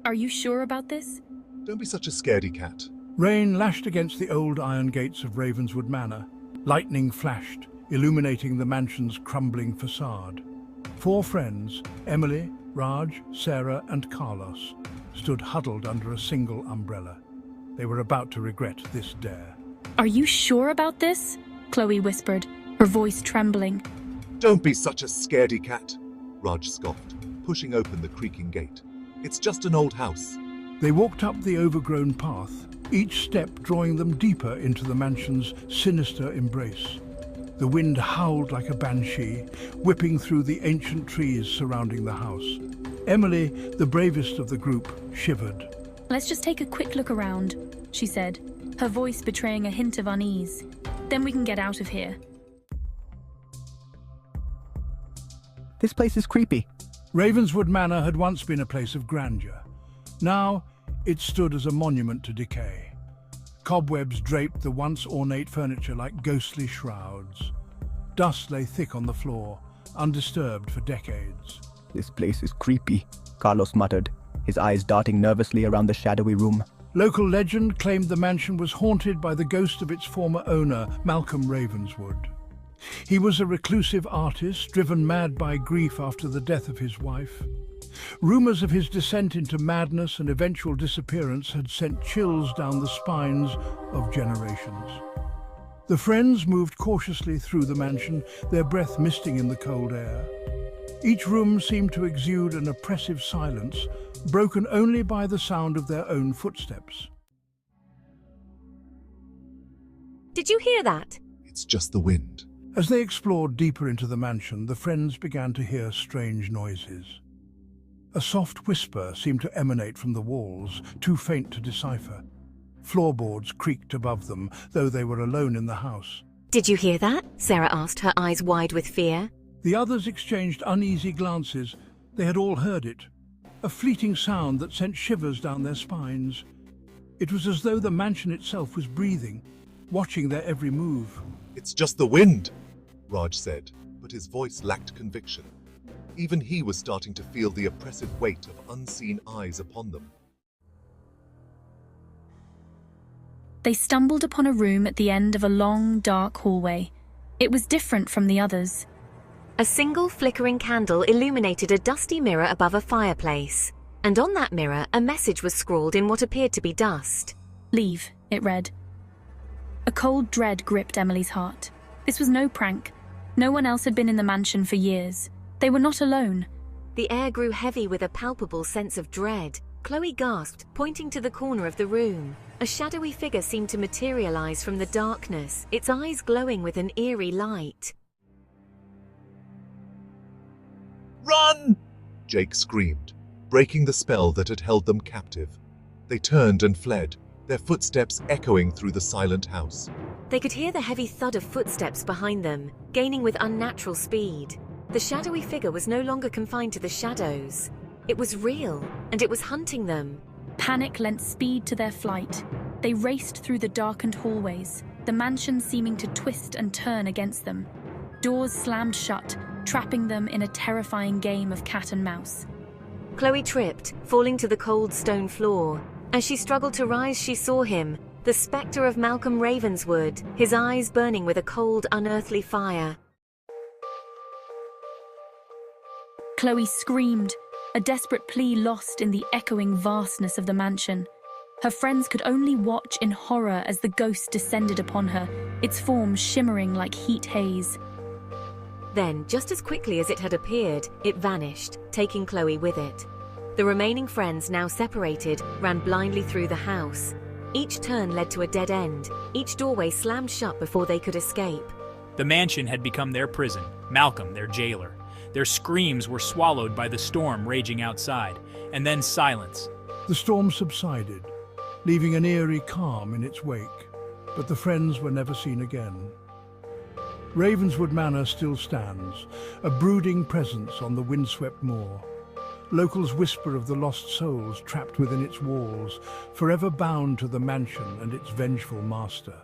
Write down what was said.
Are you sure about this? Don't be such a scaredy cat. Rain lashed against the old iron gates of Ravenswood Manor. Lightning flashed, illuminating the mansion's crumbling facade. Four friends, Emily, Raj, Sarah and Carlos, stood huddled under a single umbrella. They were about to regret this dare. Are you sure about this? Chloe whispered, her voice trembling. Don't be such a scaredy cat, Raj scoffed, pushing open the creaking gate. It's just an old house. They walked up the overgrown path, each step drawing them deeper into the mansion's sinister embrace. The wind howled like a banshee, whipping through the ancient trees surrounding the house. Emily, the bravest of the group, shivered. Let's just take a quick look around, she said, her voice betraying a hint of unease. Then we can get out of here. This place is creepy. Ravenswood Manor had once been a place of grandeur. Now, it stood as a monument to decay. Cobwebs draped the once ornate furniture like ghostly shrouds. Dust lay thick on the floor, undisturbed for decades. This place is creepy, Carlos muttered, his eyes darting nervously around the shadowy room. Local legend claimed the mansion was haunted by the ghost of its former owner, Malcolm Ravenswood. He was a reclusive artist, driven mad by grief after the death of his wife. Rumors of his descent into madness and eventual disappearance had sent chills down the spines of generations. The friends moved cautiously through the mansion, their breath misting in the cold air. Each room seemed to exude an oppressive silence, broken only by the sound of their own footsteps. Did you hear that? It's just the wind. As they explored deeper into the mansion, the friends began to hear strange noises. A soft whisper seemed to emanate from the walls, too faint to decipher. Floorboards creaked above them, though they were alone in the house. Did you hear that? Sarah asked, her eyes wide with fear. The others exchanged uneasy glances. They had all heard it. A fleeting sound that sent shivers down their spines. It was as though the mansion itself was breathing, watching their every move. It's just the wind, Raj said, but his voice lacked conviction. Even he was starting to feel the oppressive weight of unseen eyes upon them. They stumbled upon a room at the end of a long, dark hallway. It was different from the others. A single flickering candle illuminated a dusty mirror above a fireplace, and on that mirror a message was scrawled in what appeared to be dust. Leave, it read. A cold dread gripped Emily's heart. This was no prank. No one else had been in the mansion for years. They were not alone. The air grew heavy with a palpable sense of dread. Chloe gasped, pointing to the corner of the room. A shadowy figure seemed to materialize from the darkness, its eyes glowing with an eerie light. Run! Jake screamed, breaking the spell that had held them captive. They turned and fled, their footsteps echoing through the silent house. They could hear the heavy thud of footsteps behind them, gaining with unnatural speed. The shadowy figure was no longer confined to the shadows. It was real, and it was hunting them. Panic lent speed to their flight. They raced through the darkened hallways, the mansion seeming to twist and turn against them. Doors slammed shut, trapping them in a terrifying game of cat and mouse. Chloe tripped, falling to the cold stone floor. As she struggled to rise, she saw him, the spectre of Malcolm Ravenswood, his eyes burning with a cold, unearthly fire. Chloe screamed, a desperate plea lost in the echoing vastness of the mansion. Her friends could only watch in horror as the ghost descended upon her, its form shimmering like heat haze. Then, just as quickly as it had appeared, it vanished, taking Chloe with it. The remaining friends, now separated, ran blindly through the house. Each turn led to a dead end. Each doorway slammed shut before they could escape. The mansion had become their prison, Malcolm their jailer. Their screams were swallowed by the storm raging outside, and then silence. The storm subsided, leaving an eerie calm in its wake, but the friends were never seen again. Ravenswood Manor still stands, a brooding presence on the windswept moor. Locals whisper of the lost souls trapped within its walls, forever bound to the mansion and its vengeful master.